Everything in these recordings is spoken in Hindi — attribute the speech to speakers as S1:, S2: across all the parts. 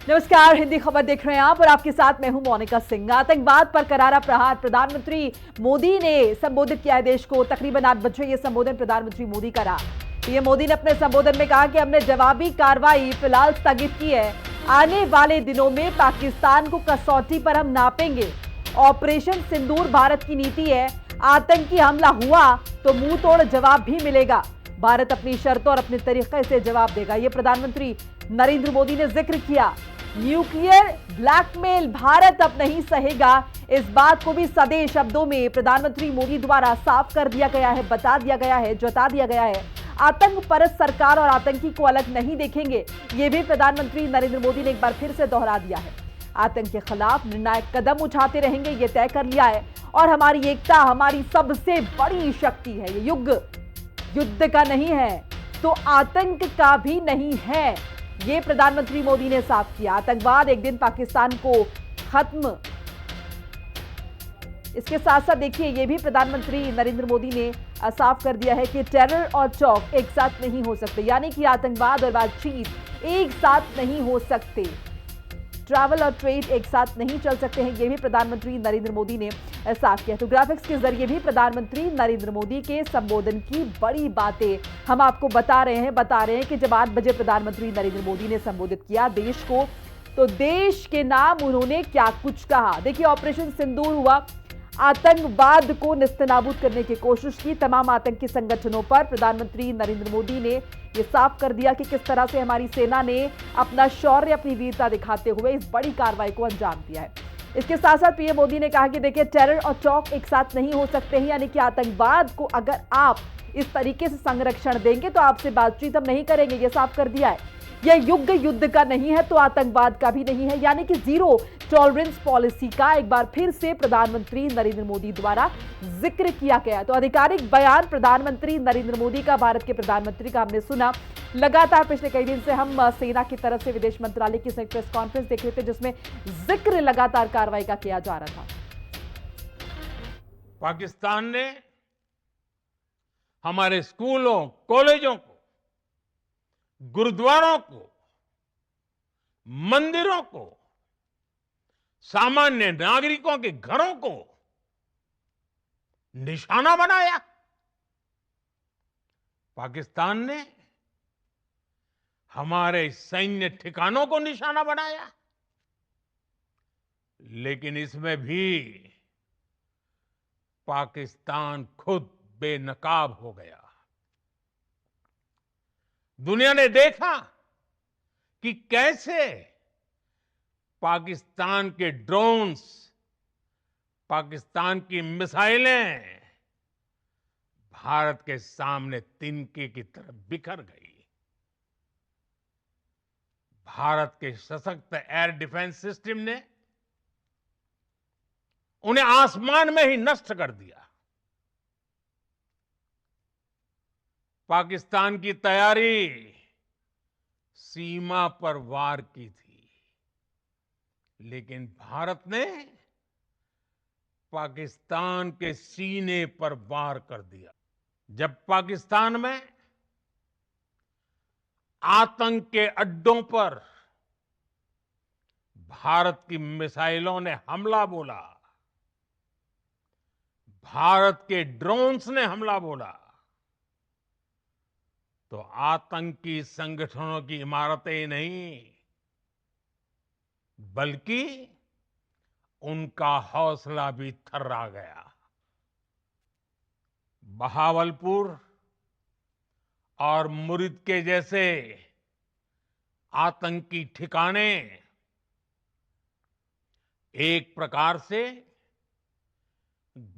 S1: नमस्कार, हिंदी खबर देख रहे हैं आप और आपके साथ मैं हूं मोनिका सिंह। आतंकवाद पर करारा प्रहार प्रधानमंत्री मोदी ने संबोधित किया है देश को। तकरीबन 8 बजे ये संबोधन प्रधानमंत्री मोदी का रहा। पीएम मोदी ने अपने संबोधन में कहा कि हमने जवाबी कार्रवाई फिलहाल स्थगित की है। आने वाले दिनों में पाकिस्तान को कसौटी पर हम नापेंगे। ऑपरेशन सिंदूर भारत की नीति है। आतंकी हमला हुआ तो मुंह तोड़ जवाब भी मिलेगा। भारत अपनी शर्तों और अपने तरीके से जवाब देगा। यह प्रधानमंत्री नरेंद्र मोदी ने जिक्र किया। न्यूक्लियर ब्लैकमेल भारत अब नहीं सहेगा। इस बात को भी सधे शब्दों में प्रधानमंत्री मोदी द्वारा साफ कर दिया गया है, बता दिया गया है, जता दिया गया है। आतंक परस्त सरकार और आतंकी को अलग नहीं देखेंगे, यह भी प्रधानमंत्री नरेंद्र मोदी ने एक बार फिर से दोहरा दिया है। आतंक के खिलाफ निर्णायक कदम उठाते रहेंगे, यह तय कर लिया है। और हमारी एकता हमारी सबसे बड़ी शक्ति है। ये युद्ध का नहीं है तो आतंक का भी नहीं है, ये प्रधानमंत्री मोदी ने साफ किया। आतंकवाद एक दिन पाकिस्तान को खत्म। इसके साथ साथ देखिए, यह भी प्रधानमंत्री नरेंद्र मोदी ने साफ कर दिया है कि टेरर और चौक एक साथ नहीं हो सकते, यानी कि आतंकवाद और बातचीत एक साथ नहीं हो सकते। ट्रैवल और ट्रेड एक साथ नहीं चल सकते हैं, यह भी प्रधानमंत्री नरेंद्र मोदी ने साफ किया। तो ग्राफिक्स के जरिए भी प्रधानमंत्री नरेंद्र मोदी के संबोधन की बड़ी बातें हम आपको बता रहे हैं कि जब 8 बजे प्रधानमंत्री नरेंद्र मोदी ने संबोधित किया देश को, तो देश के नाम उन्होंने क्या कुछ कहा। देखिए, ऑपरेशन सिंदूर हुआ, आतंकवाद को निस्तनाबूद करने की कोशिश की। तमाम आतंकी संगठनों पर प्रधानमंत्री नरेंद्र मोदी ने यह साफ कर दिया कि किस तरह से हमारी सेना ने अपना शौर्य, अपनी वीरता दिखाते हुए इस बड़ी कार्रवाई को अंजाम दिया है। इसके साथ साथ पीएम मोदी ने कहा कि देखिए, टेरर और चौक एक साथ नहीं हो सकते हैं, यानी कि आतंकवाद को अगर आप इस तरीके से संरक्षण देंगे तो आपसे बातचीत हम नहीं करेंगे, यह साफ कर दिया है। यह युद्ध का नहीं है तो आतंकवाद का भी नहीं है, यानी कि जीरो टॉलरेंस पॉलिसी का एक बार फिर से प्रधानमंत्री नरेंद्र मोदी द्वारा जिक्र किया गया। तो आधिकारिक बयान प्रधानमंत्री नरेंद्र मोदी का, भारत के प्रधानमंत्री का हमने सुना। लगातार पिछले कई दिन से हम सेना की तरफ से विदेश मंत्रालय की संयुक्त प्रेस कॉन्फ्रेंस देख रहे थे, जिसमें जिक्र लगातार कार्रवाई का किया जा रहा था।
S2: पाकिस्तान ने हमारे स्कूलों, कॉलेजों को, गुरुद्वारों को, मंदिरों को, सामान्य नागरिकों के घरों को निशाना बनाया। पाकिस्तान ने हमारे सैन्य ठिकानों को निशाना बनाया। लेकिन इसमें भी पाकिस्तान खुद बेनकाब हो गया। दुनिया ने देखा कि कैसे पाकिस्तान के ड्रोन्स, पाकिस्तान की मिसाइलें भारत के सामने तिनके की तरह बिखर गई। भारत के सशक्त एयर डिफेंस सिस्टम ने उन्हें आसमान में ही नष्ट कर दिया। पाकिस्तान की तैयारी सीमा पर वार की थी, लेकिन भारत ने पाकिस्तान के सीने पर वार कर दिया। जब पाकिस्तान में आतंक के अड्डों पर भारत की मिसाइलों ने हमला बोला, भारत के ड्रोन्स ने हमला बोला, तो आतंकी संगठनों की इमारतें नहीं, बल्कि उनका हौसला भी थर्रा गया। बहावलपुर और मुरिद के जैसे आतंकी ठिकाने एक प्रकार से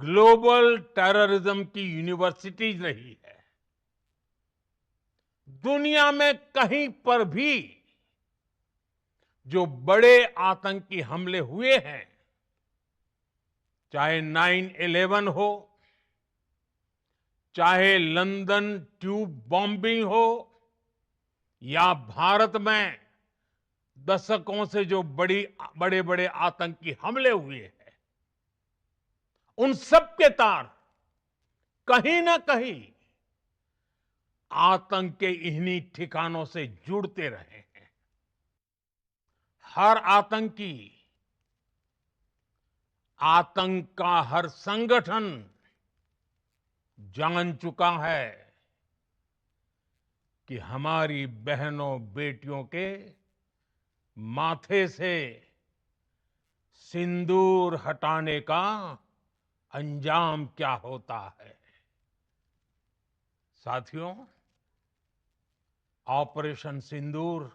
S2: ग्लोबल टेररिज्म की यूनिवर्सिटीज रही है। दुनिया में कहीं पर भी जो बड़े आतंकी हमले हुए हैं, चाहे 9/11 हो, चाहे लंदन ट्यूब बॉम्बिंग हो, या भारत में दशकों से जो बड़े बड़े आतंकी हमले हुए हैं, उन सब के तार कहीं ना कहीं आतंक के इन्हीं ठिकानों से जुड़ते रहे हैं। हर आतंकी, आतंक का हर संगठन जान चुका है कि हमारी बहनों बेटियों के माथे से सिंदूर हटाने का अंजाम क्या होता है। साथियों, ऑपरेशन सिंदूर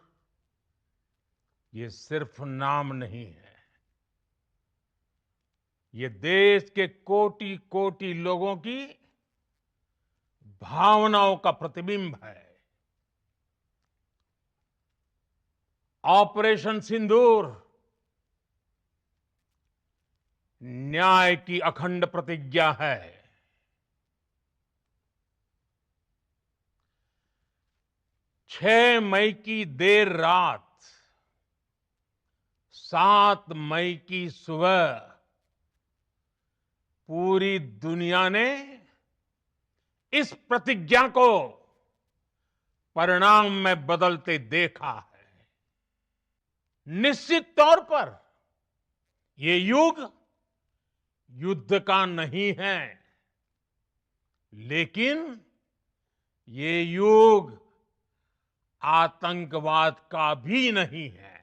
S2: ये सिर्फ नाम नहीं है, ये देश के कोटि कोटि लोगों की भावनाओं का प्रतिबिंब है। ऑपरेशन सिंदूर न्याय की अखंड प्रतिज्ञा है। 6 मई की देर रात, 7 मई की सुबह पूरी दुनिया ने इस प्रतिज्ञा को परिणाम में बदलते देखा है। निश्चित तौर पर ये युग युद्ध का नहीं है, लेकिन ये युग आतंकवाद का भी नहीं है।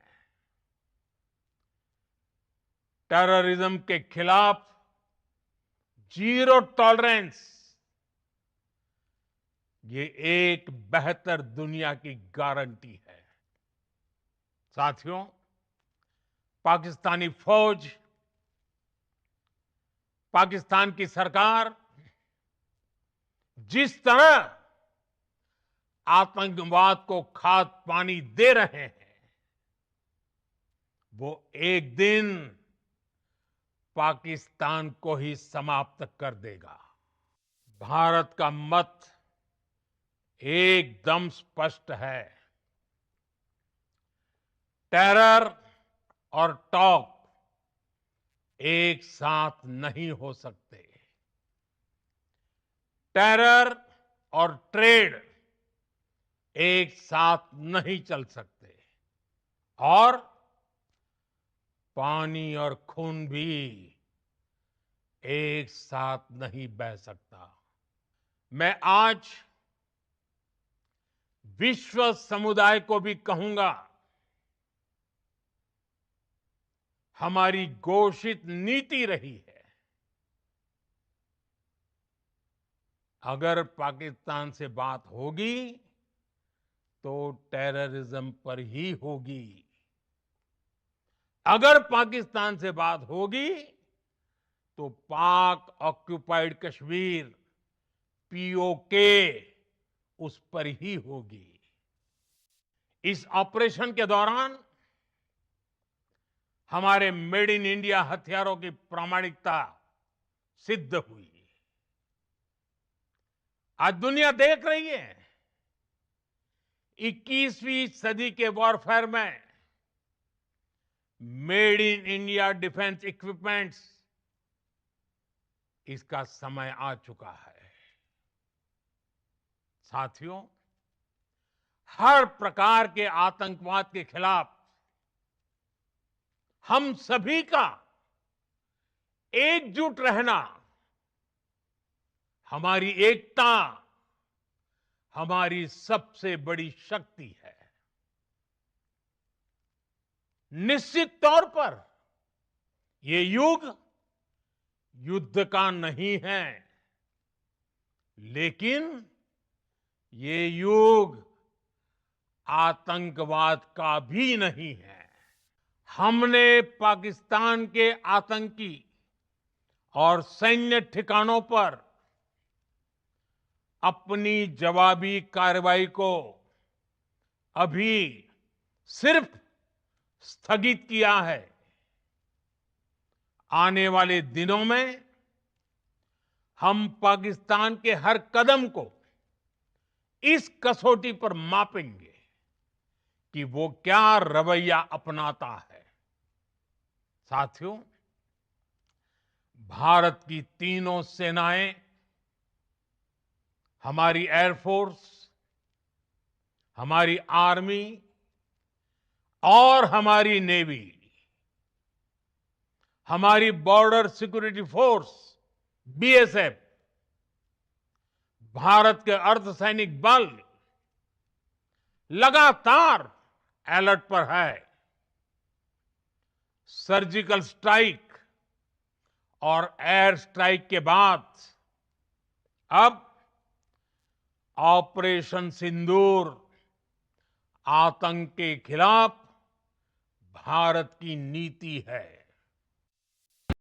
S2: टेररिज्म के खिलाफ जीरो टॉलरेंस ये एक बेहतर दुनिया की गारंटी है। साथियों, पाकिस्तानी फौज, पाकिस्तान की सरकार जिस तरह आतंकवाद को खाद पानी दे रहे हैं, वो एक दिन पाकिस्तान को ही समाप्त कर देगा। भारत का मत एकदम स्पष्ट है। टेरर और टॉक एक साथ नहीं हो सकते। टेरर और ट्रेड एक साथ नहीं चल सकते, और पानी और खून भी एक साथ नहीं बह सकता। मैं आज विश्व समुदाय को भी कहूंगा, हमारी घोषित नीति रही है, अगर पाकिस्तान से बात होगी तो टेररिज्म पर ही होगी। अगर पाकिस्तान से बात होगी तो पाक ऑक्युपाइड कश्मीर, पीओके, उस पर ही होगी। इस ऑपरेशन के दौरान हमारे मेड इन इंडिया हथियारों की प्रामाणिकता सिद्ध हुई। आज दुनिया देख रही है 21वीं सदी के वॉरफेयर में made in India defence equipments, इसका समय आ चुका है। साथियों, हर प्रकार के आतंकवाद के खिलाफ हम सभी का एकजुट रहना हमारी एकता, हमारी सबसे बड़ी शक्ति है। निश्चित तौर पर ये युग युद्ध का नहीं है, लेकिन ये युग आतंकवाद का भी नहीं है। हमने पाकिस्तान के आतंकी और सैन्य ठिकानों पर अपनी जवाबी कार्रवाई को अभी सिर्फ स्थगित किया है। आने वाले दिनों में हम पाकिस्तान के हर कदम को इस कसौटी पर मापेंगे कि वो क्या रवैया अपनाता है। साथियों, भारत की तीनों सेनाएं, हमारी एयरफोर्स, हमारी आर्मी, और हमारी नेवी, हमारी border security force BSF, Bharat के अर्धसैनिक बल लगातार अलर्ट पर है। सर्जिकल स्ट्राइक और एयर स्ट्राइक के बाद अब ऑपरेशन सिंदूर आतंक के खिलाफ भारत की नीति है।